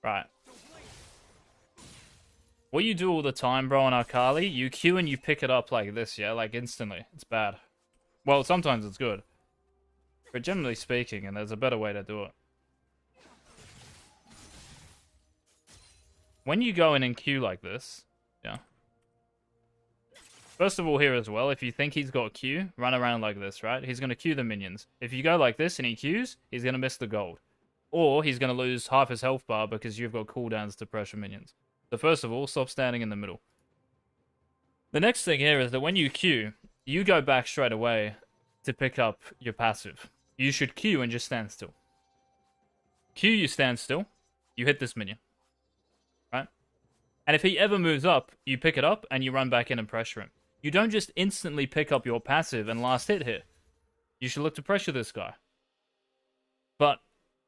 Right. What you do all the time, bro, on Akali, you Q and you pick it up like this, yeah? Like, instantly. It's bad. Well, sometimes it's good. But generally speaking, and there's a better way to do it. When you go in and Q like this, yeah? First of all, here as well, if you think he's got Q, run around like this, right? He's going to Q the minions. If you go like this and he Qs, he's going to miss the gold. Or he's going to lose half his health bar because you've got cooldowns to pressure minions. So first of all, stop standing in the middle. The next thing here is that when you Q, you go back straight away to pick up your passive. You should Q and just stand still. Q, you stand still, you hit this minion. Right? And if he ever moves up, you pick it up and you run back in and pressure him. You don't just instantly pick up your passive and last hit here. You should look to pressure this guy. But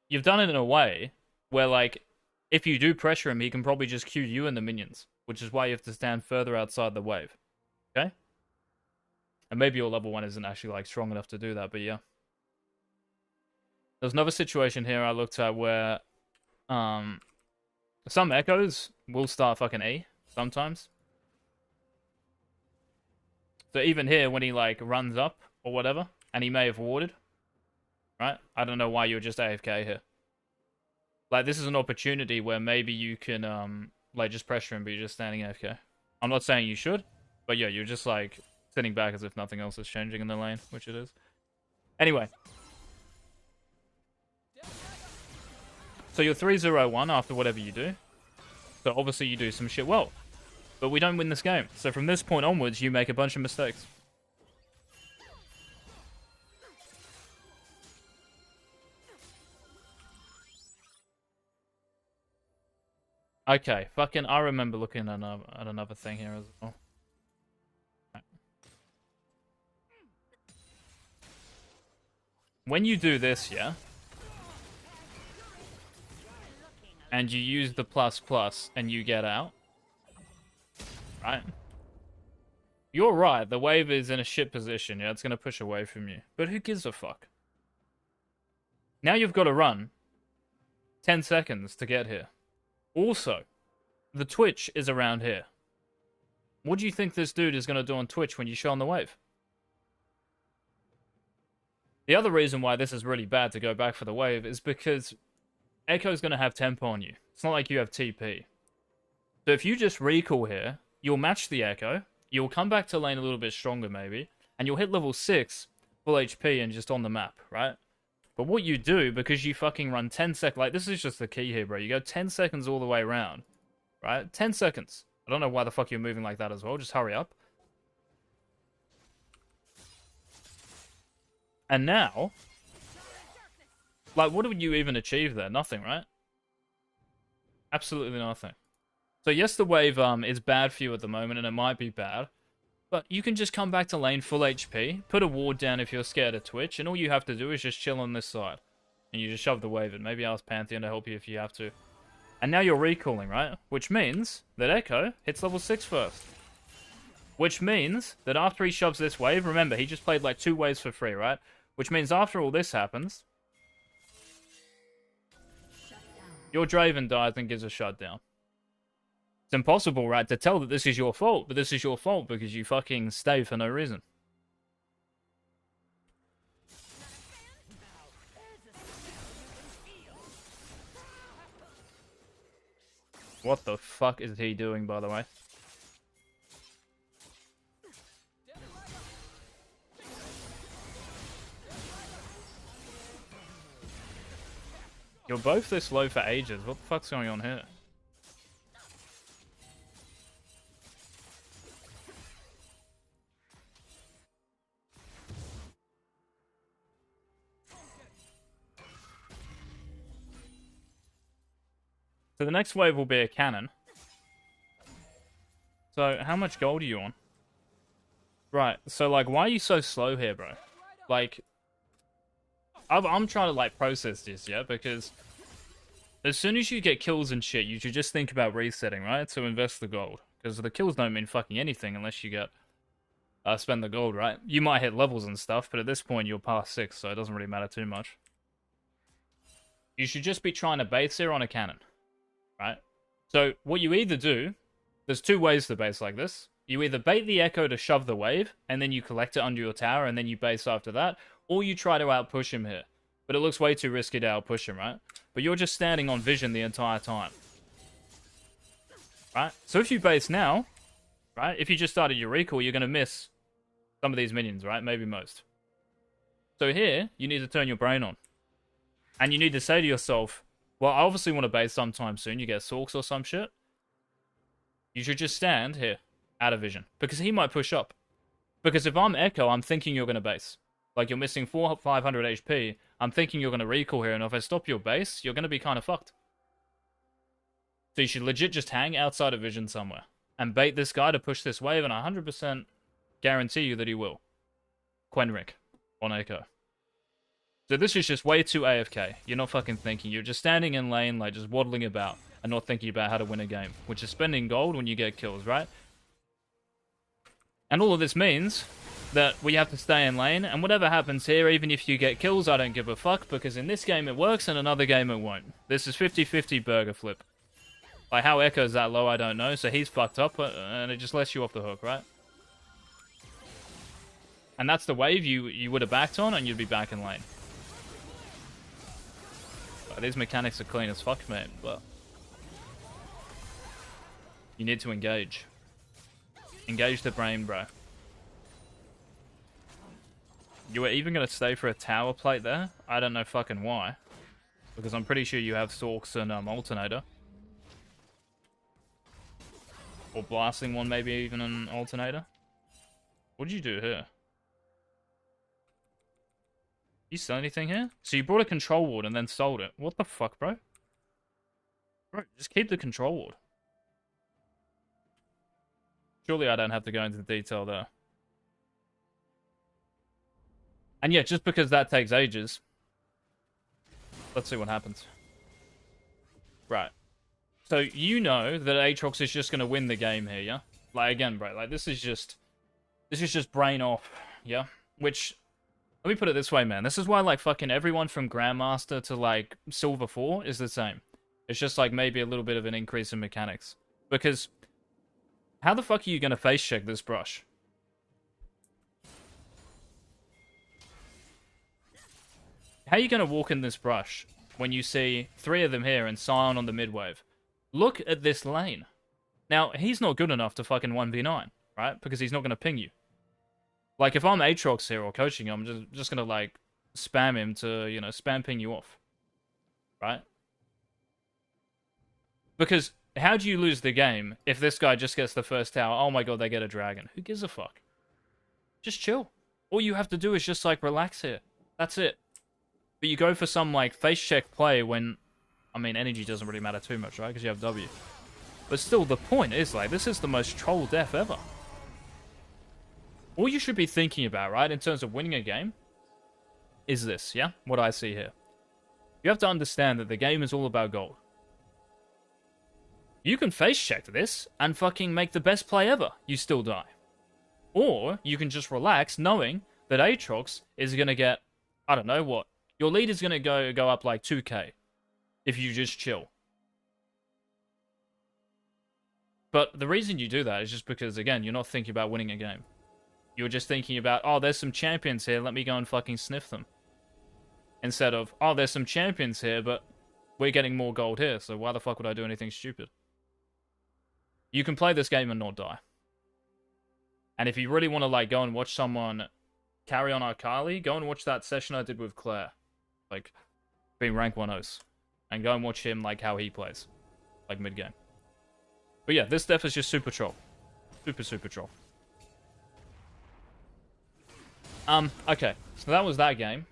you've done it in a way where, like, if you do pressure him, he can probably just Q you and the minions, which is why you have to stand further outside the wave. Okay? And maybe your level 1 isn't actually, like, strong enough to do that, but yeah. There's another situation here I looked at where some echoes will start fucking E sometimes. So even here, when he, like, runs up or whatever, and he may have warded, right? I don't know why you're just AFK here. Like, this is an opportunity where maybe you can, like, just pressure him, but you're just standing AFK. I'm not saying you should, but yeah, you're just, like, sitting back as if nothing else is changing in the lane, which it is. Anyway. So you're 3-0-1 after whatever you do. So obviously you do some shit well. But we don't win this game. So from this point onwards, you make a bunch of mistakes. Okay, fucking, I remember looking at another thing here as well. When you do this, yeah? And you use the ++ and you get out. Right? You're right, the wave is in a shit position, yeah? It's going to push away from you. But who gives a fuck? Now you've got to run 10 seconds to get here. Also, the Twitch is around here. What do you think this dude is going to do on Twitch when you show on the wave? The other reason why this is really bad to go back for the wave is because Echo's going to have tempo on you. It's not like you have TP. So if you just recall here, you'll match the Echo, you'll come back to lane a little bit stronger maybe, and you'll hit level 6, full HP and just on the map, right? But what you do, because you fucking run 10 seconds, like this is just the key here, bro. You go 10 seconds all the way around, right? 10 seconds. I don't know why the fuck you're moving like that as well. Just hurry up. And now, like, what would you even achieve there? Nothing, right? Absolutely nothing. So yes, the wave is bad for you at the moment, and it might be bad. But you can just come back to lane full HP, put a ward down if you're scared of Twitch, and all you have to do is just chill on this side. And you just shove the wave in. Maybe ask Pantheon to help you if you have to. And now you're recalling, right? Which means that Echo hits level 6 first. Which means that after he shoves this wave, remember, he just played like 2 waves for free, right? Which means after all this happens, your Draven dies and gives a shutdown. It's impossible, right, to tell that this is your fault, but this is your fault because you fucking stay for no reason. What the fuck is he doing, by the way? You're both this low for ages. What the fuck's going on here? So the next wave will be a cannon. So how much gold are you on? Right, so like, why are you so slow here, bro? Like, I'm trying to like process this, yeah? Because as soon as you get kills and shit, you should just think about resetting, right? To invest the gold. Because the kills don't mean fucking anything unless you get spend the gold, right? You might hit levels and stuff, but at this point you're past 6, so it doesn't really matter too much. You should just be trying to base here on a cannon. right? So what you either do, there's two ways to base like this. You either bait the Echo to shove the wave, and then you collect it under your tower, and then you base after that, or you try to outpush him here. But it looks way too risky to outpush him, right? But you're just standing on vision the entire time. Right? So if you base now, right, if you just started your recall, you're going to miss some of these minions, right? Maybe most. So here, you need to turn your brain on. And you need to say to yourself, well, I obviously want to base sometime soon. You get Sorks or some shit. You should just stand here, out of vision. Because he might push up. Because if I'm Echo, I'm thinking you're going to base. Like, you're missing 500 HP. I'm thinking you're going to recall here. And if I stop your base, you're going to be kind of fucked. So you should legit just hang outside of vision somewhere. And bait this guy to push this wave. And I 100% guarantee you that he will. Quenric on Echo. So this is just way too AFK. You're not fucking thinking. You're just standing in lane, like, just waddling about. And not thinking about how to win a game. Which is spending gold when you get kills, right? And all of this means that we have to stay in lane, and whatever happens here, even if you get kills, I don't give a fuck, because in this game it works, and another game it won't. This is 50-50 burger flip. Like, how Echo's that low, I don't know, so he's fucked up, and it just lets you off the hook, right? And that's the wave you would have backed on, and you'd be back in lane. But these mechanics are clean as fuck, mate, but you need to engage. Engage the brain, bro. You were even going to stay for a tower plate there? I don't know fucking why. Because I'm pretty sure you have Sorks and Alternator. Or blasting one, maybe even an Alternator. What did you do here? You sell anything here? So you brought a control ward and then sold it. What the fuck, bro? Bro, just keep the control ward. Surely I don't have to go into detail there. And yeah, just because that takes ages. Let's see what happens. Right. So you know that Aatrox is just going to win the game here, yeah? Like, again, bro, like, this is just brain off, yeah? Which, let me put it this way, man. This is why, like, fucking everyone from Grandmaster to, like, Silver 4 is the same. It's just, like, maybe a little bit of an increase in mechanics. Because how the fuck are you going to face check this brush? How are you going to walk in this brush when you see 3 of them here and Scion on the mid wave? Look at this lane. Now, he's not good enough to fucking 1v9, right? Because he's not going to ping you. Like, if I'm Aatrox here or coaching him, I'm just going to, like, spam him to, you know, spam ping you off. Right? Because how do you lose the game if this guy just gets the first tower? Oh my god, they get a dragon. Who gives a fuck? Just chill. All you have to do is just, like, relax here. That's it. But you go for some, like, face check play when, I mean, energy doesn't really matter too much, right? Because you have W. But still, the point is, like, this is the most troll death ever. All you should be thinking about, right, in terms of winning a game, is this, yeah? What I see here. You have to understand that the game is all about gold. You can face check this and fucking make the best play ever. You still die. Or you can just relax knowing that Aatrox is going to get, I don't know what. Your lead is going to go up like 2k if you just chill. But the reason you do that is just because, again, you're not thinking about winning a game. You're just thinking about, oh, there's some champions here, let me go and fucking sniff them. Instead of, oh, there's some champions here, but we're getting more gold here, so why the fuck would I do anything stupid? You can play this game and not die. And if you really want to, like, go and watch someone carry on Akali, go and watch that session I did with Claire. Like, being rank 1-0s. And go and watch him, like, how he plays. Like, mid-game. But yeah, this death is just super troll. Super, super troll. Okay. So that was that game.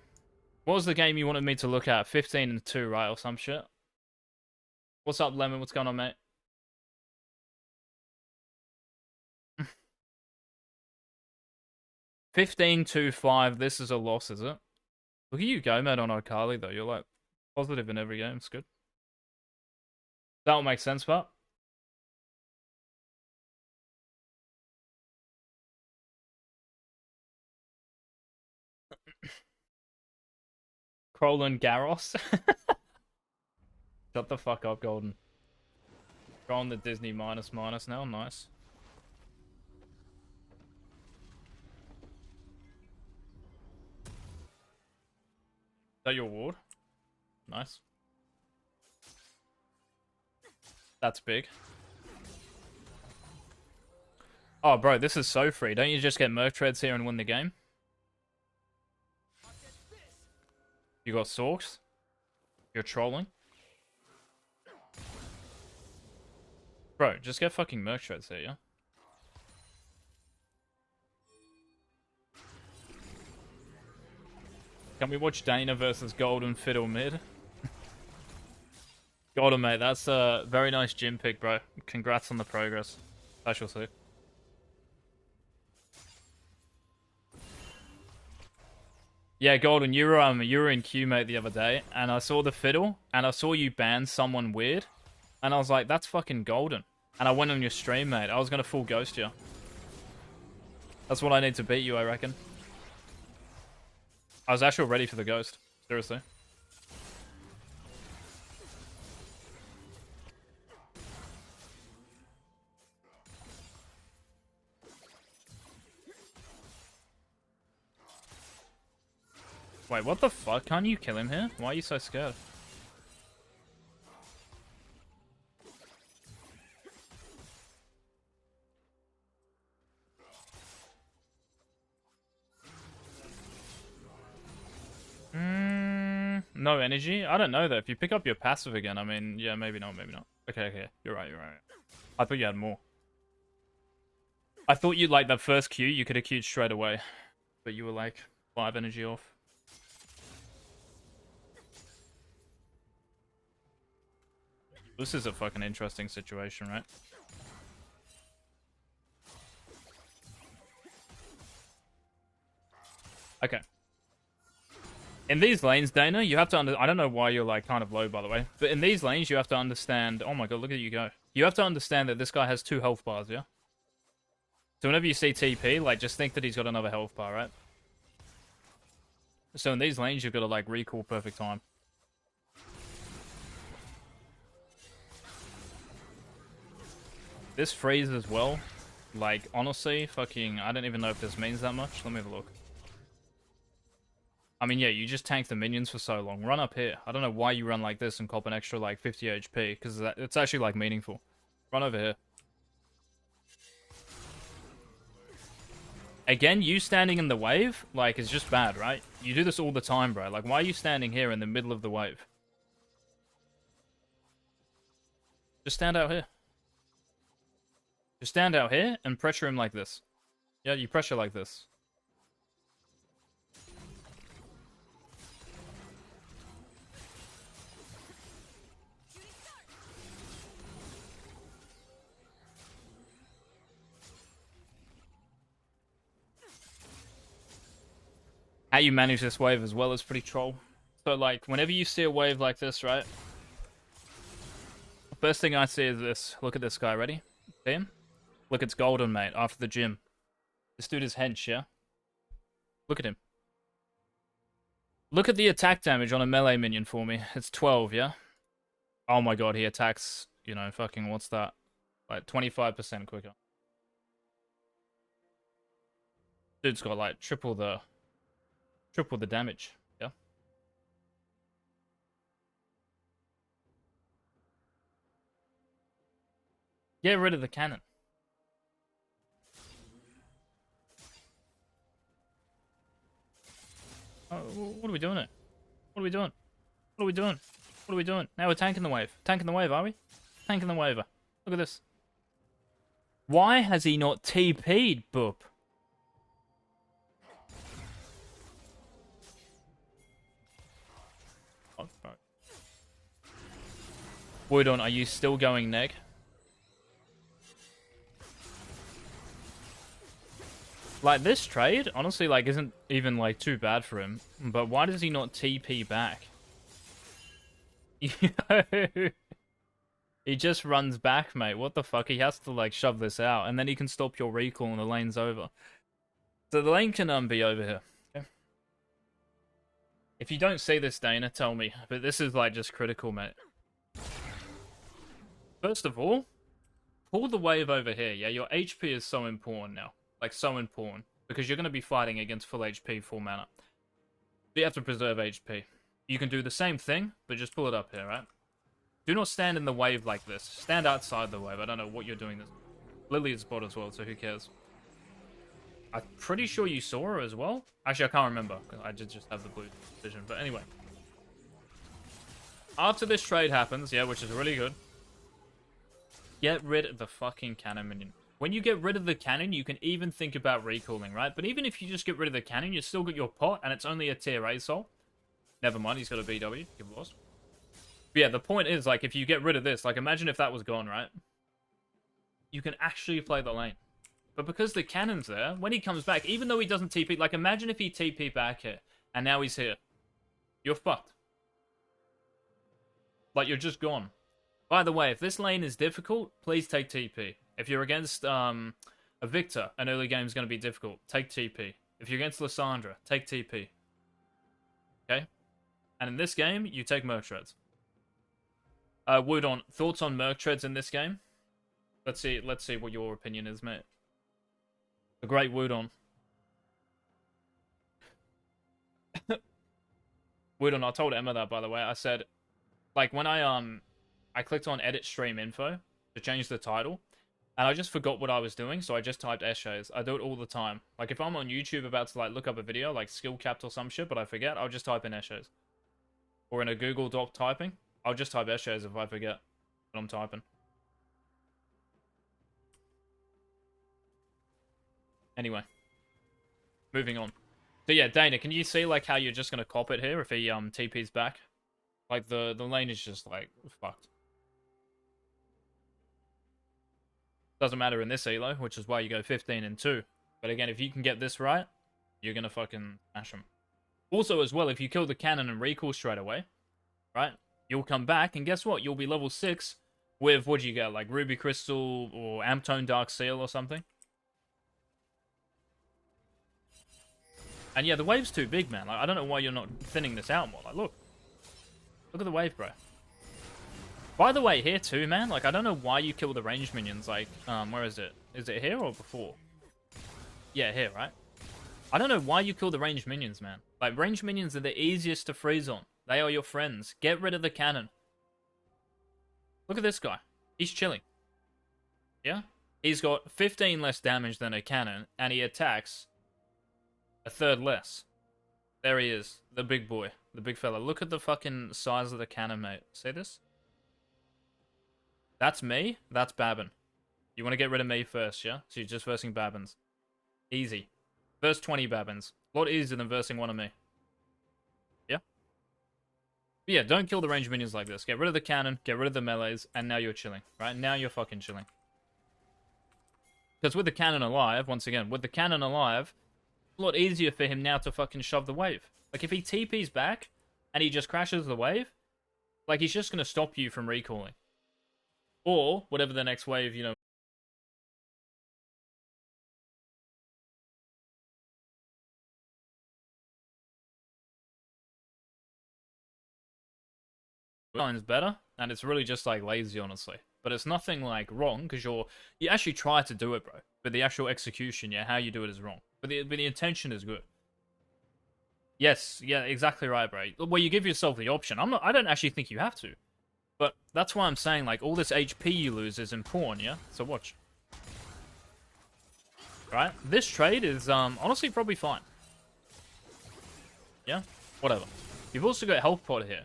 What was the game you wanted me to look at? 15-2, right? Or some shit? What's up, Lemon? What's going on, mate? $15-5. This is a loss, is it? Look at you go, mate, on Akali, though. You're, like, positive in every game. It's good. That will make sense, but Kroll and Garros. Shut the fuck up, Golden. We're on the Disney minus now. Nice. Is that your ward? Nice. That's big. Oh, bro, this is so free. Don't you just get Merc Treads here and win the game? You got Sorks? You're trolling? Bro, just get fucking Merc Treads here, yeah? Can we watch Dayner versus Golden Fiddle mid? Golden, mate, that's a very nice gym pick, bro. Congrats on the progress. I shall see. Yeah, Golden, you were in queue, mate, the other day, and I saw the fiddle, and I saw you ban someone weird, and I was like, that's fucking Golden. And I went on your stream, mate. I was gonna full ghost you. That's what I need to beat you, I reckon. I was actually ready for the ghost. Seriously. Wait, what the fuck? Can't you kill him here? Why are you so scared? No energy? I don't know though. If you pick up your passive again, I mean, yeah, maybe not, maybe not. Okay. You're right. I thought you had more. I thought you, like, that first Q, you could have Q'd straight away. But you were, like, 5 energy off. This is a fucking interesting situation, right? Okay. In these lanes, Dayner, you have to I don't know why you're, like, kind of low, by the way. But in these lanes, you have to understand... Oh my god, look at you go. You have to understand that this guy has 2 health bars, yeah? So whenever you see TP, like, just think that he's got another health bar, right? So in these lanes, you've got to, like, recall perfect time. This freeze as well. Like, honestly, fucking... I don't even know if this means that much. Let me have a look. I mean, yeah, you just tank the minions for so long. Run up here. I don't know why you run like this and cop an extra, like, 50 HP, because it's actually, like, meaningful. Run over here. Again, you standing in the wave, like, is just bad, right? You do this all the time, bro. Like, why are you standing here in the middle of the wave? Just stand out here. Just stand out here and pressure him like this. Yeah, you pressure like this. How you manage this wave as well is pretty troll. So, like, whenever you see a wave like this, right? The first thing I see is this. Look at this guy, ready? See him? Look, it's Golden, mate, after the gym. This dude is hench, yeah? Look at him. Look at the attack damage on a melee minion for me. It's 12, yeah? Oh my god, he attacks, you know, fucking, what's that? Like, 25% quicker. Dude's got, like, triple the damage, yeah? Get rid of the cannon. Oh, what are we doing here? What are we doing? What are we doing? What are we doing? Now we're tanking the wave. Tanking the wave, are we? Tanking the wave. Look at this. Why has he not TP'd, Boop? Oh, right. Woodon, are you still going neg? Like, this trade, honestly, like, isn't even, like, too bad for him. But why does he not TP back? He just runs back, mate. What the fuck? He has to, like, shove this out. And then he can stop your recall and the lane's over. So the lane can, be over here. Okay? If you don't see this, Dayner, tell me. But this is, like, just critical, mate. First of all, pull the wave over here, yeah? Your HP is so important now. Like, so important. Because you're going to be fighting against full HP, full mana. You have to preserve HP. You can do the same thing, but just pull it up here, right? Do not stand in the wave like this. Stand outside the wave. I don't know what you're doing this. Lily is bot as well, so who cares? I'm pretty sure you saw her as well. Actually, I can't remember. I did just have the blue vision. But anyway. After this trade happens, yeah, which is really good. Get rid of the fucking cannon minion. When you get rid of the cannon, you can even think about recalling, right? But even if you just get rid of the cannon, you still got your pot, and it's only a tier A soul. Never mind, he's got a BW. You've lost. But yeah, the point is, like, if you get rid of this, like, imagine if that was gone, right? You can actually play the lane. But because the cannon's there, when he comes back, even though he doesn't TP, like, imagine if he TP back here, and now he's here. You're fucked. Like, you're just gone. By the way, if this lane is difficult, please take TP. If you're against a Victor, an early game is going to be difficult. Take TP. If you're against Lissandra, take TP. Okay? And in this game, you take Merc Treads. Woodon, thoughts on Merc Treads in this game? Let's see what your opinion is, mate. The great Woodon. Woodon, I told Emma that, by the way. I said, like, when I clicked on edit stream info to change the title, and I just forgot what I was doing, so I just typed Eshays. I do it all the time. Like, if I'm on YouTube about to, like, look up a video, like skill capped or some shit, but I forget, I'll just type in Eshays. Or in a Google Doc typing, I'll just type Eshays if I forget what I'm typing. Anyway. Moving on. So yeah, Dayner, can you see, like, how you're just gonna cop it here if he, TP's back? Like, the lane is just, like, fucked. Doesn't matter in this elo, which is why you go 15 and 2. But again, if you can get this right, you're gonna fucking smash him. Also, as well, if you kill the cannon and recall straight away, right? You'll come back, and guess what? You'll be level 6 with, what do you get? Like, Ruby Crystal or Amtone Dark Seal or something? And yeah, the wave's too big, man. Like, I don't know why you're not thinning this out more. Like, look. Look at the wave, bro. By the way, here too, man, like, I don't know why you kill the ranged minions, like, where is it? Is it here or before? Yeah, here, right? I don't know why you kill the ranged minions, man. Like, ranged minions are the easiest to freeze on. They are your friends. Get rid of the cannon. Look at this guy. He's chilling. Yeah? He's got 15 less damage than a cannon, and he attacks a third less. There he is. The big boy. The big fella. Look at the fucking size of the cannon, mate. See this? That's me. That's Babin. You want to get rid of me first, yeah? So you're just versing Babins. Easy. Verse 20 Babins. A lot easier than versing one of me. Yeah? But yeah, don't kill the ranged minions like this. Get rid of the cannon, get rid of the melees, and now you're chilling. Right? Now you're fucking chilling. Because with the cannon alive, once again, with the cannon alive, a lot easier for him now to fucking shove the wave. Like, if he TP's back, and he just crashes the wave, like, he's just going to stop you from recalling. Or, whatever the next wave, you know... Is better, and it's really just, like, lazy, honestly. But it's nothing, like, wrong, because you actually try to do it, bro. But the actual execution, yeah, how you do it is wrong. But the intention is good. Yes, yeah, exactly right, bro. Well, you give yourself the option. I don't actually think you have to. But that's why I'm saying, like, all this HP you lose is important, yeah? So watch. Right? This trade is, honestly, probably fine. Yeah? Whatever. You've also got health pot here.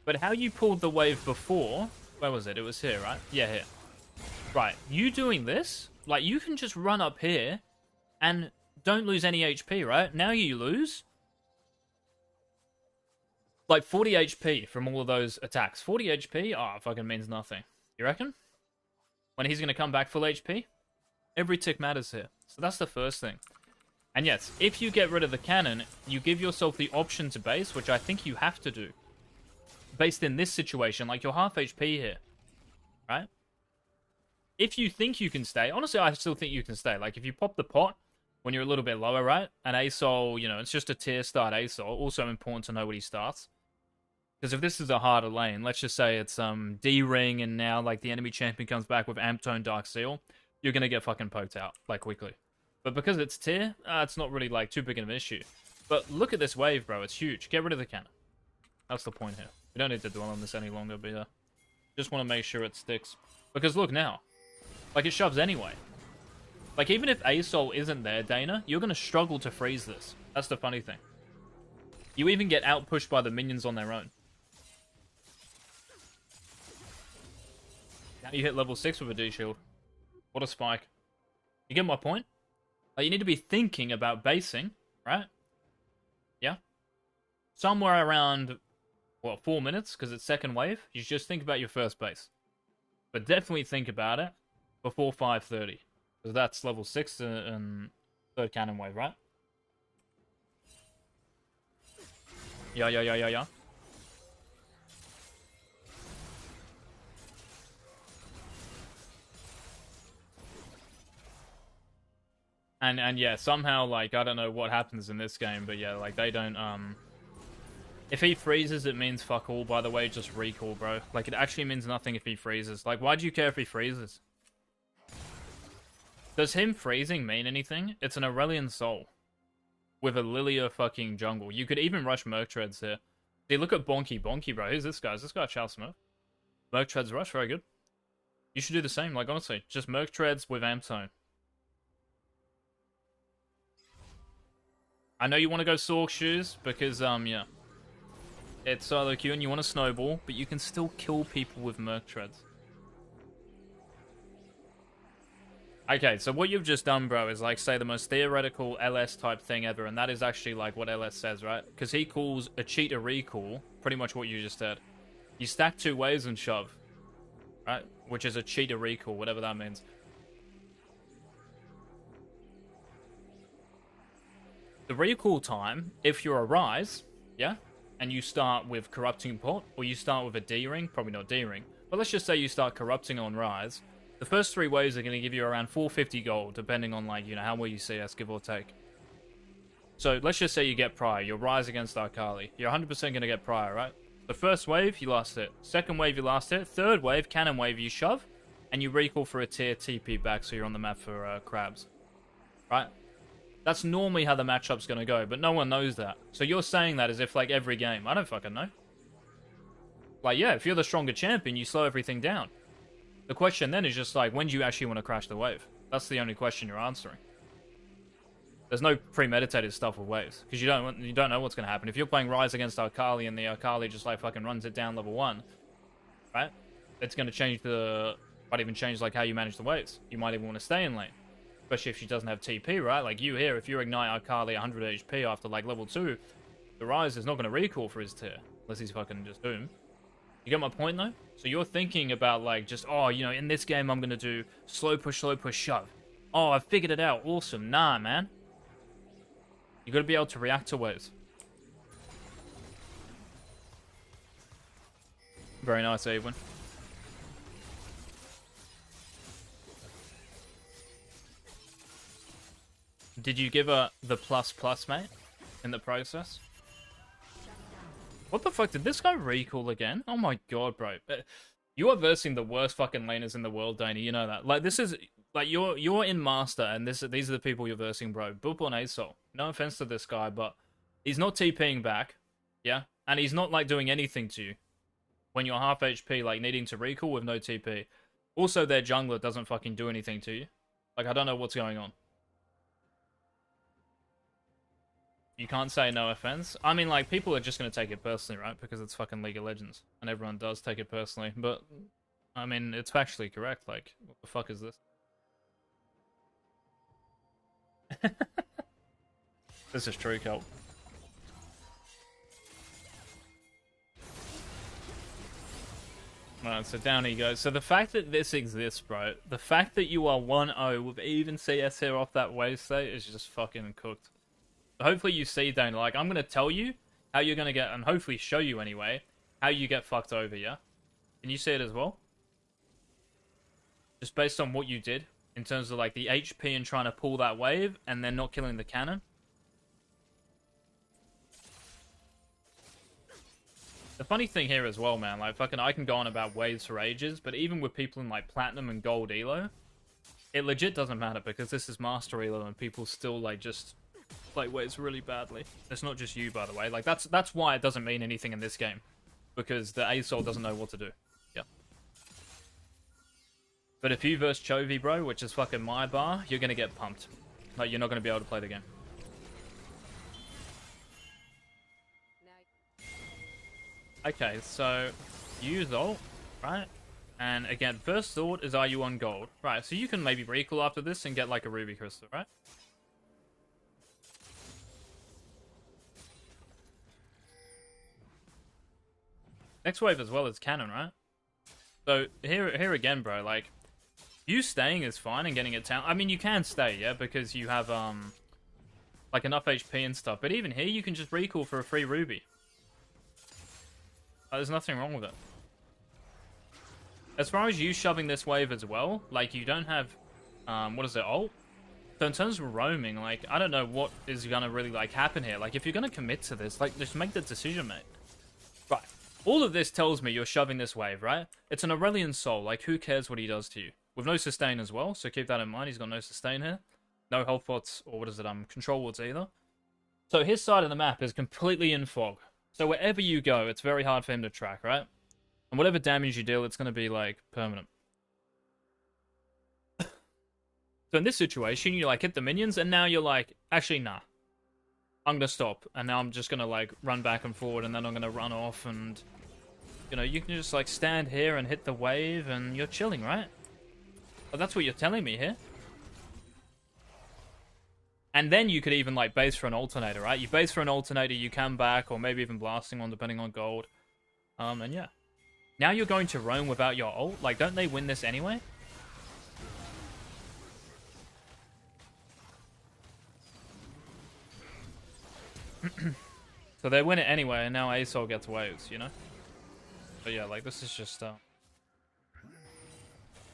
But how you pulled the wave before... Where was it? It was here, right? Yeah, here. Right. You doing this? Like, you can just run up here and don't lose any HP, right? Now you lose... like 40 HP from all of those attacks. 40 HP? Oh, it fucking means nothing. You reckon? When he's going to come back full HP? Every tick matters here. So that's the first thing. And yes, if you get rid of the cannon, you give yourself the option to base, which I think you have to do. Based in this situation, like, you're half HP here. Right? If you think you can stay, honestly, I still think you can stay. Like, if you pop the pot when you're a little bit lower, right? And ASOL, you know, it's just a tier start ASOL. Also important to know what he starts. Because if this is a harder lane, let's just say it's D-ring and now like the enemy champion comes back with Amp Tone Dark Seal, you're gonna get fucking poked out like quickly. But because it's tier, it's not really like too big of an issue. But look at this wave, bro. It's huge. Get rid of the cannon. That's the point here. We don't need to dwell on this any longer, but yeah. Just want to make sure it sticks. Because look now. Like, it shoves anyway. Like, even if ASOL isn't there, Dayner, you're going to struggle to freeze this. That's the funny thing. You even get out-pushed by the minions on their own. Now you hit level 6 with a D-shield. What a spike. You get my point? Like, you need to be thinking about basing, right? Yeah? Somewhere around, what, 4 minutes? Because it's second wave. You just think about your first base. But definitely think about it before 5:30. Because that's level 6 and third cannon wave, right? Yeah. And yeah, somehow, like, I don't know what happens in this game, but yeah, like, they don't, if he freezes, it means fuck all, by the way, just recall, bro. Like, it actually means nothing if he freezes. Like, why do you care if he freezes? Does him freezing mean anything? It's an Aurelian Soul. With a Lilia fucking jungle. You could even rush Merc Treads here. See, look at Bonky. Bonky, bro. Who's this guy? Is this guy Chow Smurf? Merc Treads rush, very good. You should do the same, like, honestly. Just Merc Treads with Amp Tone. I know you want to go Sork Shoes, because, yeah. It's solo queue and you want to snowball, but you can still kill people with Merc Treads. Okay, so what you've just done, bro, is, like, say the most theoretical LS type thing ever, and that is actually, like, what LS says, right? Because he calls a cheat a recall, pretty much what you just said. You stack 2 waves and shove, right? Which is a cheat a recall, whatever that means. The recall time, if you're a Rise, yeah, and you start with Corrupting Pot, or you start with a D-Ring, probably not D-Ring, but let's just say you start Corrupting on Rise, the first 3 waves are going to give you around 450 gold, depending on, like, you know, how well you CS, give or take. So, let's just say you get Prior, you're Rise against Akali, you're 100% going to get Prior, right? The first wave, you last hit. Second wave, you last hit. Third wave, Cannon Wave, you shove, and you recall for a tier TP back, so you're on the map for crabs. Right? That's normally how the matchup's going to go, but no one knows that. So you're saying that as if, like, every game. I don't fucking know. Like, yeah, if you're the stronger champion, you slow everything down. The question then is just, like, when do you actually want to crash the wave? That's the only question you're answering. There's no premeditated stuff with waves, because you don't know what's going to happen. If you're playing Rise against Akali and the Akali just, like, fucking runs it down level 1, right? It's going to change might even change, like, how you manage the waves. You might even want to stay in lane. Especially if she doesn't have TP, right? Like you here, if you ignite Akali 100 HP after like level 2, the Rise is not going to recall for his tier. Unless he's fucking just Doom. You get my point though? So you're thinking about like just, oh, you know, in this game I'm going to do slow push, shove. Oh, I've figured it out. Awesome. Nah, man. You got to be able to react to waves. Very nice, Evelyn. Did you give her the ++, mate, in the process? What the fuck? Did this guy recall again? Oh my god, bro. You are versing the worst fucking laners in the world, Dayner. You know that. Like, this is... Like, you're in Master, and these are the people you're versing, bro. Boop on ASOL. No offense to this guy, but he's not TPing back, yeah? And he's not, like, doing anything to you when you're half HP, like, needing to recall with no TP. Also, their jungler doesn't fucking do anything to you. Like, I don't know what's going on. You can't say no offense. I mean, like, people are just going to take it personally, right? Because it's fucking League of Legends. And everyone does take it personally. But, I mean, it's factually correct. Like, what the fuck is this? This is true, Kelp. Alright, so down he goes. So the fact that this exists, bro, the fact that you are 1-0 with even CS here off that wave state is just fucking cooked. Hopefully you see, Dayner, like, I'm going to tell you how you're going to get, and hopefully show you anyway, how you get fucked over, yeah? Can you see it as well? Just based on what you did, in terms of, like, the HP and trying to pull that wave, and then not killing the cannon. The funny thing here as well, man, like, fucking, I can go on about waves for ages, but even with people in, like, platinum and gold elo, it legit doesn't matter, because this is master elo, and people still, like, just play waves really badly. It's not just you, by the way. Like, that's why it doesn't mean anything in this game, because the ASOL doesn't know what to do. Yeah. But if you verse Chovy, bro, which is fucking my bar, you're gonna get pumped. Like, you're not gonna be able to play the game. Okay, so use ult, right? And again, first thought is, are you on gold? Right, so you can maybe recall after this and get like a ruby crystal, right? Next wave as well is cannon, right? So here again, bro, like, you staying is fine and getting a town. I mean, you can stay, yeah, because you have like enough HP and stuff. But even here, you can just recall for a free ruby. There's nothing wrong with it. As far as you shoving this wave as well, like, you don't have, what is it, ult? So in terms of roaming, like, I don't know what is gonna really, like, happen here. Like, if you're gonna commit to this, like, just make the decision, mate. Right. All of this tells me you're shoving this wave, right? It's an Aurelian soul. Like, who cares what he does to you? With no sustain as well, so keep that in mind. He's got no sustain here. No health pots, or what is it, control wards either. So his side of the map is completely in fog. So wherever you go, it's very hard for him to track, right? And whatever damage you deal, it's going to be, like, permanent. So in this situation, you, like, hit the minions, and now you're like, actually, nah. I'm going to stop, and now I'm just going to, like, run back and forward, and then I'm going to run off, and, you know, you can just, like, stand here and hit the wave, and you're chilling, right? But that's what you're telling me here. And then you could even, like, base for an alternator, right? You base for an alternator, you come back, or maybe even blasting one, depending on gold. And yeah. Now you're going to roam without your ult. Like, don't they win this anyway? So they win it anyway, and now ASOL gets waves, you know? But yeah, like, this is just,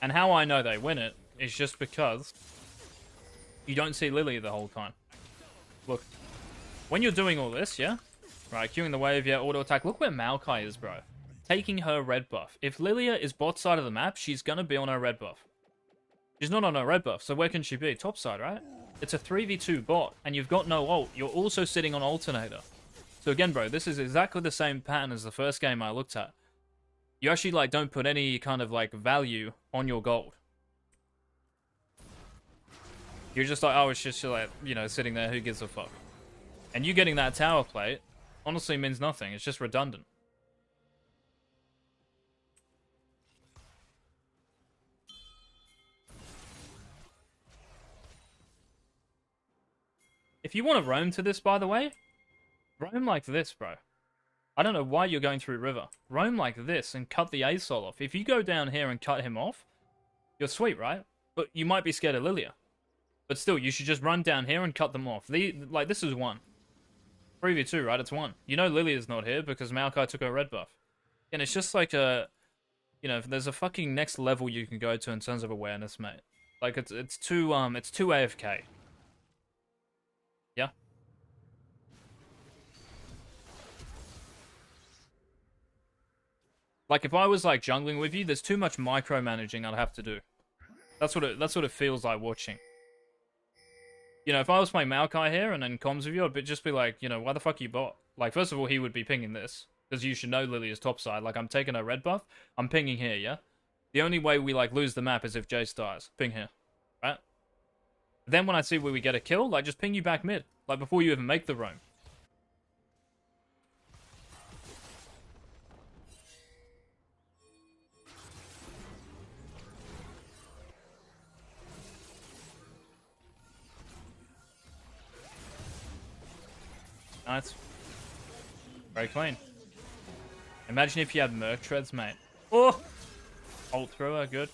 And how I know they win it is just because you don't see Lily the whole time. Look, when you're doing all this, yeah? Right, queuing the wave, yeah, auto attack. Look where Maokai is, bro. Taking her red buff. If Lilia is bot side of the map, she's gonna be on her red buff. She's not on her red buff, so where can she be? Top side, right? It's a 3v2 bot, and you've got no ult. You're also sitting on alternator. So again, bro, this is exactly the same pattern as the first game I looked at. You actually, like, don't put any kind of, like, value on your gold. You're just like, oh, it's just, like, you know, sitting there, who gives a fuck? And you getting that tower plate honestly means nothing. It's just redundant. If you want to roam to this, by the way, roam like this, bro. I don't know why you're going through river. Roam like this and cut the ASOL off. If you go down here and cut him off, you're sweet, right? But you might be scared of Lilia. But still, you should just run down here and cut them off. Like, this is 1. 3v2, right? It's 1. You know Lilia's not here because Maokai took her red buff. And it's just like a... You know, there's a fucking next level you can go to in terms of awareness, mate. Like, it's too AFK. Yeah? Like, if I was, like, jungling with you, there's too much micromanaging I'd have to do. That's what it feels like watching. You know, if I was playing Maokai here and then comms with you, I'd just be like, you know, why the fuck you bot? Like, first of all, he would be pinging this. Because you should know Lilia's topside. Like, I'm taking a red buff. I'm pinging here, yeah? The only way we, like, lose the map is if Jace dies. Ping here. Right? Then when I see where we get a kill, like, just ping you back mid. Like, before you even make the roam. Nice. Very clean. Imagine if you had Merc Treads, mate. Oh! Ult thrower, good.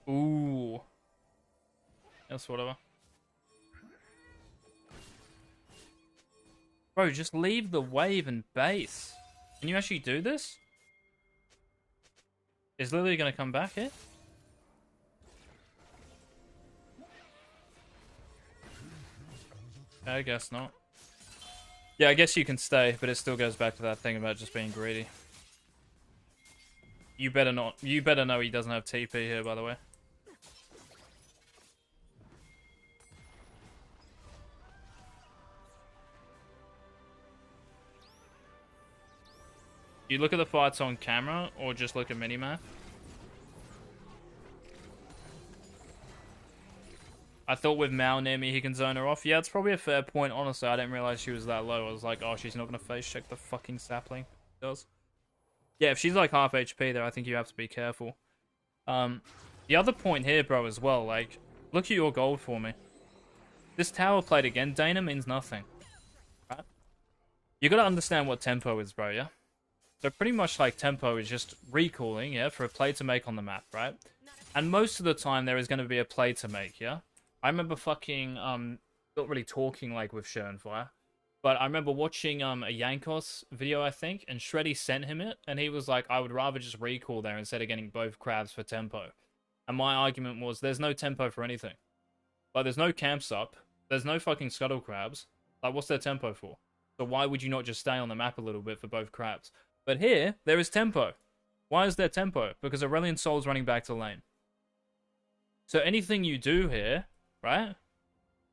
Ooh. That's whatever. Bro, just leave the wave and base. Can you actually do this? Is Lily gonna come back here? I guess not. Yeah, I guess you can stay, but it still goes back to that thing about just being greedy. You better not. You better know he doesn't have TP here, by the way. You look at the fights on camera, or just look at minimap? I thought with Mal near me, he can zone her off. Yeah, it's probably a fair point. Honestly, I didn't realize she was that low. I was like, oh, she's not going to face check the fucking sapling. She does. Yeah, if she's like half HP there, I think you have to be careful. The other point here, bro, as well, like, look at your gold for me. This tower plate again, Dayner means nothing. Right? You got to understand what tempo is, bro, yeah? So pretty much like tempo is just recalling, yeah, for a play to make on the map, right? And most of the time there is going to be a play to make, yeah? I remember fucking, not really talking like with Schönfire, but I remember watching a Yankos video, I think, and Shreddy sent him it, and he was like, I would rather just recall there instead of getting both crabs for tempo. And my argument was, there's no tempo for anything. Like, there's no camps up, there's no fucking scuttle crabs. Like, what's their tempo for? So why would you not just stay on the map a little bit for both crabs? But here, there is tempo. Why is there tempo? Because Aurelion Sol's running back to lane. So anything you do here, right?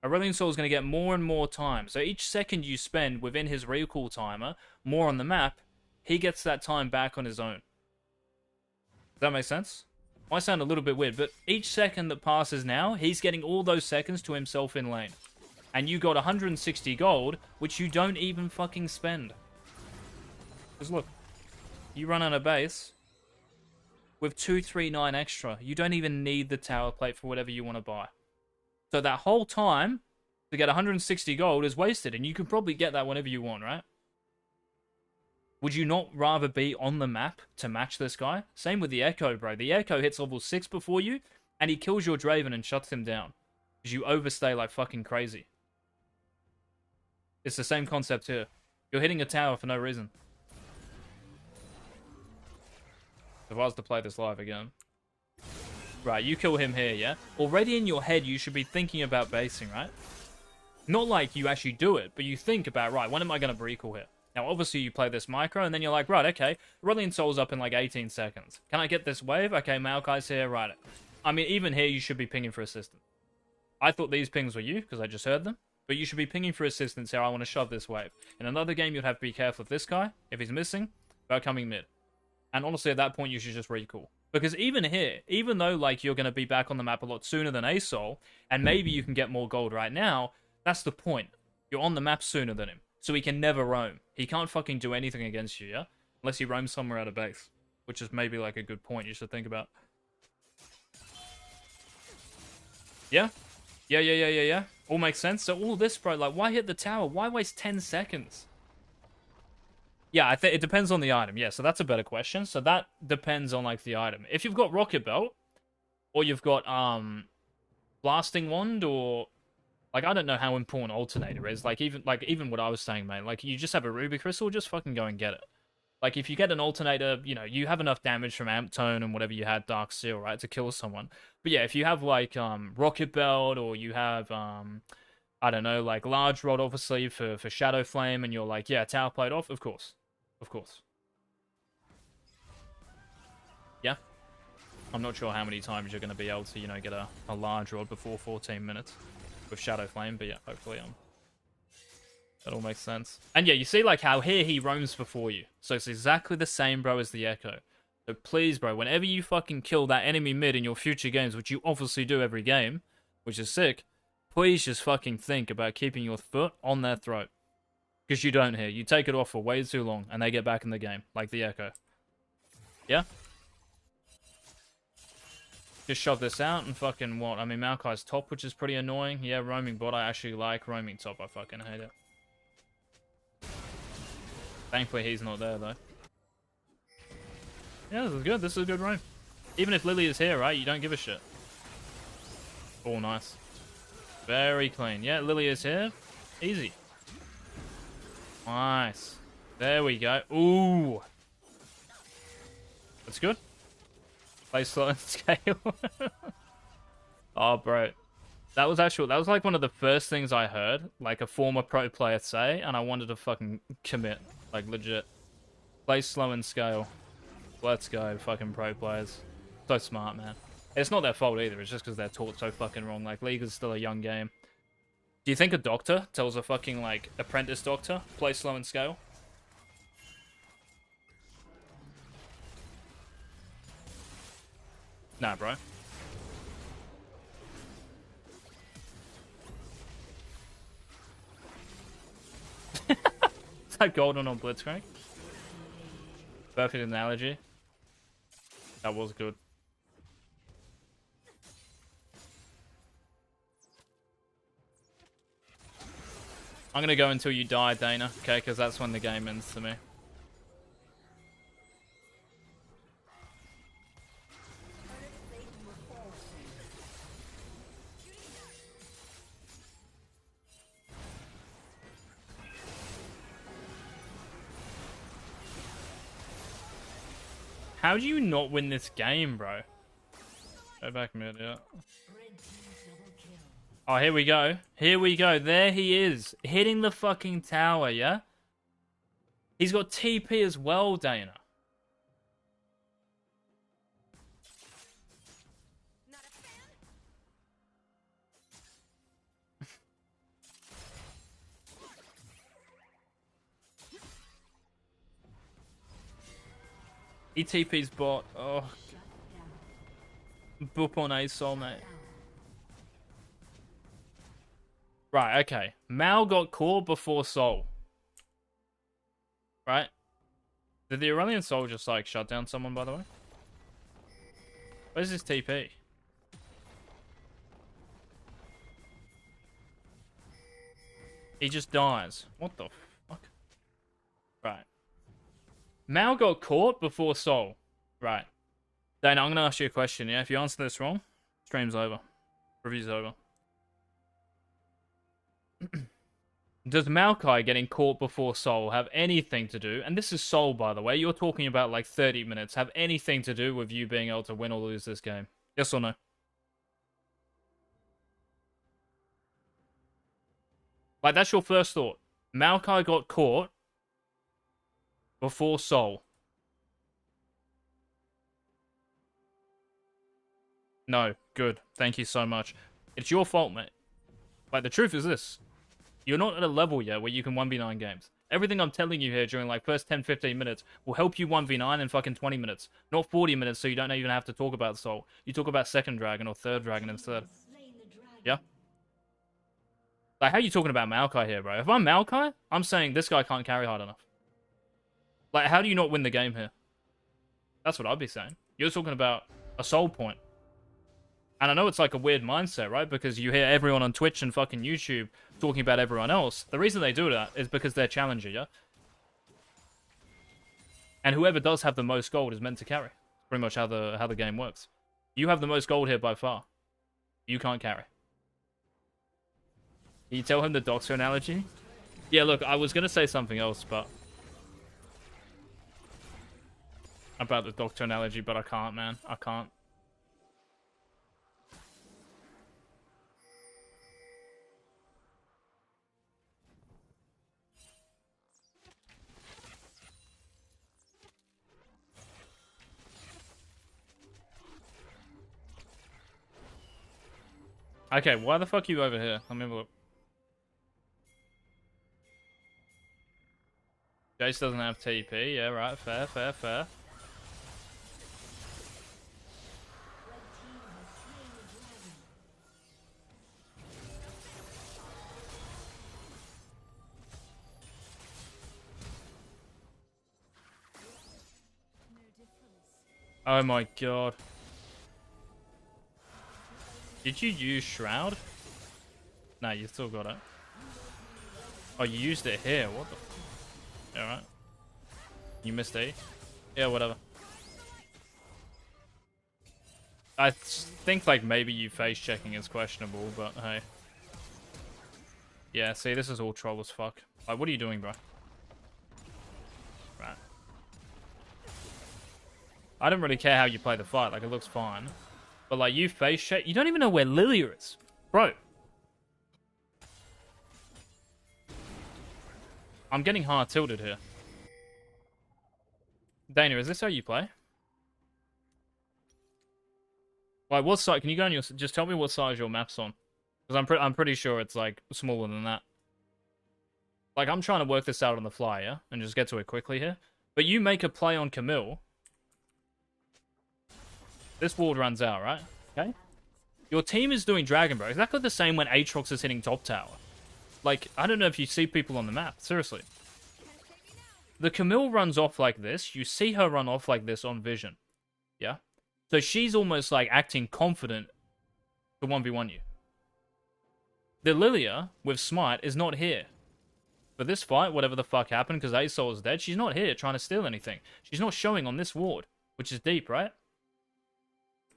Aurelion Sol is going to get more and more time. So each second you spend within his recall timer, more on the map, he gets that time back on his own. Does that make sense? Might sound a little bit weird, but each second that passes now, he's getting all those seconds to himself in lane. And you got 160 gold, which you don't even fucking spend. Because look, you run on a base with 239 extra. You don't even need the tower plate for whatever you want to buy. So that whole time to get 160 gold is wasted, and you can probably get that whenever you want, right? Would you not rather be on the map to match this guy? Same with the Echo, bro. The Echo hits level 6 before you, and he kills your Draven and shuts him down. Because you overstay like fucking crazy. It's the same concept here. You're hitting a tower for no reason. If I was to play this live again. Right, you kill him here, yeah? Already in your head, you should be thinking about basing, right? Not like you actually do it, but you think about, right, when am I going to recall here? Now, obviously, you play this micro, and then you're like, right, okay, Aurelion Sol's up in like 18 seconds. Can I get this wave? Okay, Maokai's here, right. I mean, even here, you should be pinging for assistance. I thought these pings were you, because I just heard them. But you should be pinging for assistance here. I want to shove this wave. In another game, you'd have to be careful of this guy, if he's missing, about coming mid. And honestly, at that point, you should just recall. Because even here, even though like you're going to be back on the map a lot sooner than ASOL, and maybe you can get more gold right now, that's the point. You're on the map sooner than him. So he can never roam. He can't fucking do anything against you, yeah? Unless he roams somewhere out of base. Which is maybe like a good point you should think about. Yeah? Yeah. All makes sense. So all this, bro, like why hit the tower? Why waste 10 seconds? Yeah, I think it depends on the item. Yeah, so that's a better question. So that depends on like the item. If you've got Rocket Belt, or you've got Blasting Wand, or like I don't know how important Alternator is. Like even what I was saying, mate. Like you just have a Ruby Crystal, just fucking go and get it. Like if you get an Alternator, you know you have enough damage from Amp Tone and whatever you had Dark Seal, right, to kill someone. But yeah, if you have like Rocket Belt, or you have I don't know, like Large Rod, obviously for Shadow Flame, and you're like, yeah, Tower Plate off, of course. Of course. Yeah. I'm not sure how many times you're going to be able to, you know, get a large rod before 14 minutes with Shadow Flame, but yeah, hopefully that all makes sense. And yeah, you see like how here he roams before you. So it's exactly the same, bro, as the Echo. So please, bro, whenever you fucking kill that enemy mid in your future games, which you obviously do every game, which is sick, please just fucking think about keeping your foot on their throat. Because you don't here. You take it off for way too long, and they get back in the game, like the Echo. Yeah? Just shove this out and fucking what? I mean, Maokai's top, which is pretty annoying. Yeah, roaming bot, I actually like. Roaming top, I fucking hate it. Thankfully, he's not there, though. Yeah, this is good. This is a good roam. Even if Lily is here, right? You don't give a shit. Oh, nice. Very clean. Yeah, Lily is here. Easy. Nice. There we go. Ooh. That's good. Play slow and scale. Oh, bro. That was like one of the first things I heard, like a former pro player say, and I wanted to fucking commit, like legit. Play slow and scale. Let's go, fucking pro players. So smart, man. It's not their fault either, it's just because they're taught so fucking wrong. Like, League is still a young game. Do you think a doctor tells a fucking, like, apprentice doctor, play slow and scale? Nah, bro. Is that golden on Blitzcrank? Perfect analogy. That was good. I'm gonna go until you die, Dayner, okay? Because that's when the game ends to me. How do you not win this game, bro? Go back mid, yeah. Oh, here we go. Here we go. There he is. Hitting the fucking tower, yeah? He's got TP as well, Dayner. He TP's bot. Oh. Boop on A soulmate. Right, okay. Mal got caught before Soul. Right? Did the Aurelion Soul just, like, shut down someone, by the way? Where's his TP? He just dies. What the fuck? Right. Mal got caught before Soul. Right. Dayner, I'm going to ask you a question, yeah? If you answer this wrong, stream's over. Review's over. Does Maokai getting caught before Soul have anything to do, and this is Soul, by the way, you're talking about like 30 minutes, have anything to do with you being able to win or lose this game? Yes or no? Like, that's your first thought. Maokai got caught before Soul. No, good. Thank you so much. It's your fault, mate. Like, the truth is this. You're not at a level yet where you can 1v9 games. Everything I'm telling you here during, like, first 10-15 minutes will help you 1v9 in fucking 20 minutes. Not 40 minutes, so you don't even have to talk about Soul. You talk about second dragon or third dragon instead. Yeah? Like, how are you talking about Maokai here, bro? If I'm Maokai, I'm saying this guy can't carry hard enough. Like, how do you not win the game here? That's what I'd be saying. You're talking about a Soul point. And I know it's like a weird mindset, right? Because you hear everyone on Twitch and fucking YouTube talking about everyone else. The reason they do that is because they're challenger, yeah? And whoever does have the most gold is meant to carry. Pretty much how the game works. You have the most gold here by far. You can't carry. Can you tell him the Doctor analogy? Yeah, look, I was going to say something else, but... about the Doctor analogy, but I can't, man. I can't. Okay, why the fuck are you over here? Let me have a look. Jace doesn't have TP. Yeah, right. Fair, fair, fair. Oh my god. Did you use Shroud? No, you still got it. Oh, you used it here. What the... Yeah, right. You missed E? Yeah, whatever. I think, like, maybe you face checking is questionable, but hey. Yeah, see, this is all troll as fuck. Like, what are you doing, bro? Right. I don't really care how you play the fight. Like, it looks fine. But, like, you face check. You don't even know where Lilia is. Bro, I'm getting hard tilted here. Dayner, is this how you play? Like, what size? Can you go on your? Just tell me what size your map's on, because I'm pretty sure it's like smaller than that. Like, I'm trying to work this out on the fly, yeah, and just get to it quickly here. But you make a play on Camille. This ward runs out, right? Okay. Your team is doing Dragon, bro. Exactly the same when Aatrox is hitting top tower. Like, I don't know if you see people on the map. Seriously. The Camille runs off like this. You see her run off like this on vision. Yeah? So she's almost like acting confident to 1v1 you. The Lilia with Smite is not here. For this fight, whatever the fuck happened, because Asol is dead, she's not here trying to steal anything. She's not showing on this ward, which is deep, right?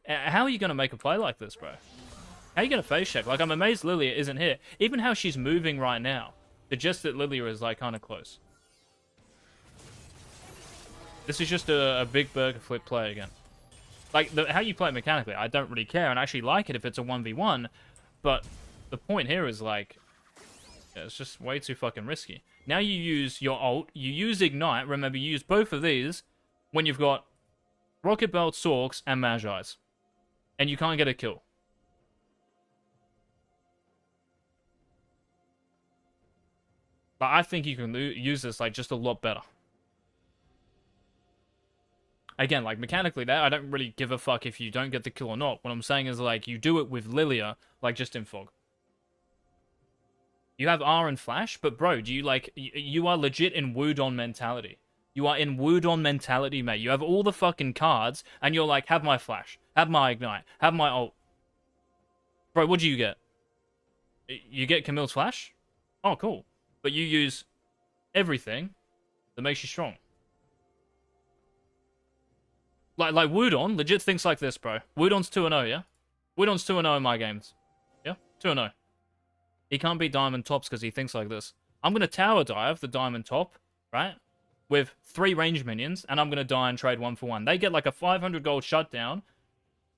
How are you going to make a play like this, bro? How are you going to face check? Like, I'm amazed Lilia isn't here. Even how she's moving right now suggests that Lilia is, like, kind of close. This is just a big burger flip play again. Like, how you play it mechanically, I don't really care, and I actually like it if it's a 1v1, but the point here is, like, yeah, it's just way too fucking risky. Now you use your ult, you use Ignite, remember, you use both of these when you've got Rocket Belt, Sorks, and Magi's. And you can't get a kill. But I think you can use this, like, just a lot better. Again, like, mechanically, that I don't really give a fuck if you don't get the kill or not. What I'm saying is, like, you do it with Lilia, like, just in Fog. You have R and Flash, but, bro, do you, like, you are legit in Wudon mentality. You are in Wudon mentality, mate. You have all the fucking cards, and you're like, have my Flash, have my Ignite, have my ult. Bro, what do you get? You get Camille's Flash? Oh, cool. But you use everything that makes you strong. Like Wudon legit thinks like this, bro. Wudon's 2-0, yeah? Wudon's 2-0 in my games. Yeah? 2-0. He can't beat Diamond Tops because he thinks like this. I'm going to tower dive the Diamond Top, right? With 3 range minions, and I'm going to die and trade 1-for-1. They get like a 500 gold shutdown,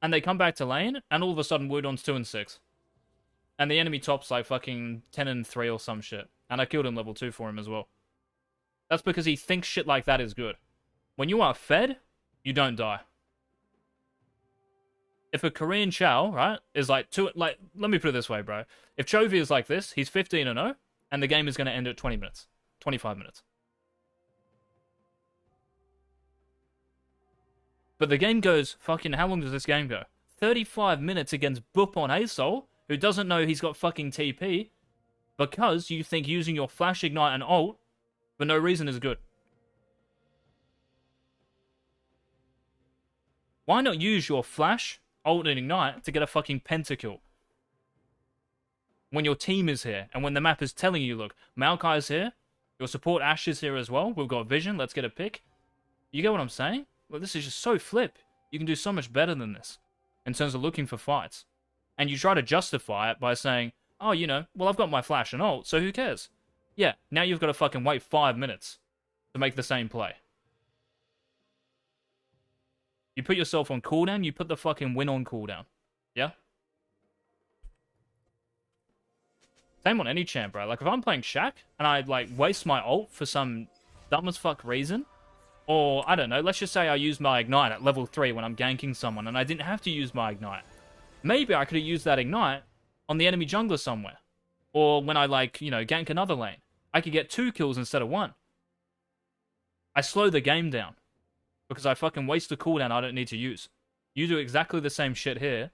and they come back to lane, and all of a sudden Wudon's 2-6. And the enemy Top's like fucking 10-3 or some shit. And I killed him level 2 for him as well. That's because he thinks shit like that is good. When you are fed, you don't die. If a Korean Chow, right, is like let me put it this way, bro. If Chovy is like this, he's 15-0, and the game is going to end at 20 minutes. 25 minutes. But the game goes, fucking, how long does this game go? 35 minutes against Boop on Asol, who doesn't know he's got fucking TP, because you think using your Flash, Ignite, and ult for no reason is good. Why not use your Flash, ult, and Ignite to get a fucking pentakill? When your team is here, and when the map is telling you, look, Maokai's here, your support Ashe is here as well, we've got Vision, let's get a pick. You get what I'm saying? Well, this is just so flip. You can do so much better than this in terms of looking for fights. And you try to justify it by saying, oh, you know, well, I've got my Flash and ult, so who cares? Yeah, now you've got to fucking wait 5 minutes to make the same play. You put yourself on cooldown, you put the fucking win on cooldown. Yeah? Same on any champ, bro. Like, if I'm playing Shaq, and I, like, waste my ult for some dumb as fuck reason, or, I don't know, let's just say I use my Ignite at level 3 when I'm ganking someone, and I didn't have to use my Ignite. Maybe I could have used that Ignite on the enemy jungler somewhere. Or when I, like, you know, gank another lane. I could get 2 kills instead of 1. I slow the game down. Because I fucking waste a cooldown I don't need to use. You do exactly the same shit here.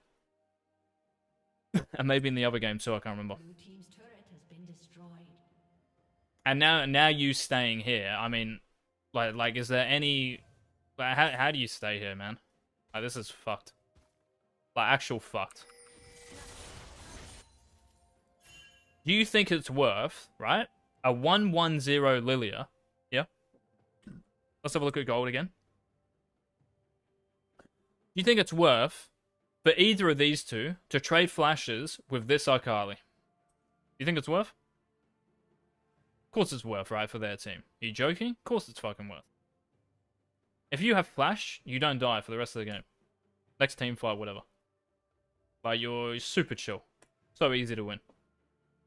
And maybe in the other game too, I can't remember. Blue team's turret has been destroyed. And now you staying here, I mean, like is there any... Like, how do you stay here, man? Like, this is fucked. Like, actual fucked. Do you think it's worth, right? A 1-1-0 Lilia. Yeah? Let's have a look at gold again. Do you think it's worth for either of these two to trade flashes with this Akali? Do you think it's worth? Of course it's worth, right, for their team. Are you joking? Of course it's fucking worth. If you have flash, you don't die for the rest of the game. Next team fight, whatever. But you're super chill. So easy to win.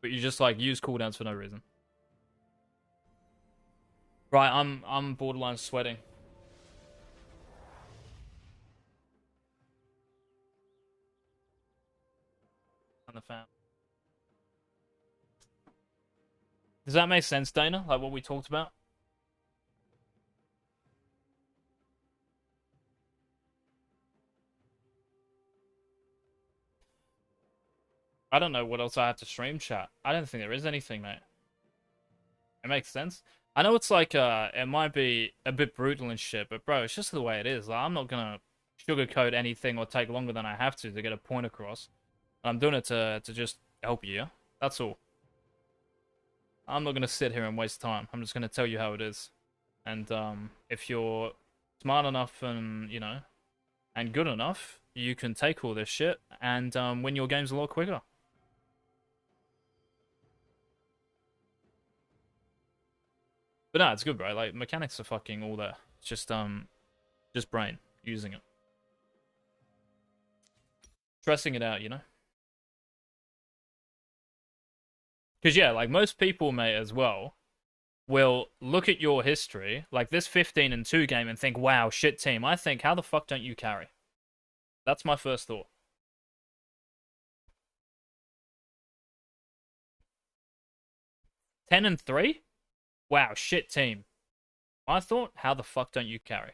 But you just, like, use cooldowns for no reason. Right, I'm borderline sweating. On the fan. Does that make sense, Dana? Like what we talked about? I don't know what else I have to stream chat. I don't think there is anything, mate. It makes sense. I know it's like it might be a bit brutal and shit, but bro, it's just the way it is. Like, I'm not gonna sugarcoat anything or take longer than I have to get a point across. I'm doing it to just help you. That's all. I'm not gonna sit here and waste time. I'm just gonna tell you how it is. And if you're smart enough and and good enough, you can take all this shit and win your games a lot quicker. But no, it's good, bro. Like mechanics are fucking all there. It's just brain using it, stressing it out, Because yeah, like most people, mate, as well, will look at your history, like this 15-2 game, and think, "Wow, shit team." I think, how the fuck don't you carry? That's my first thought. 10-3? Wow, shit team. I thought, how the fuck don't you carry?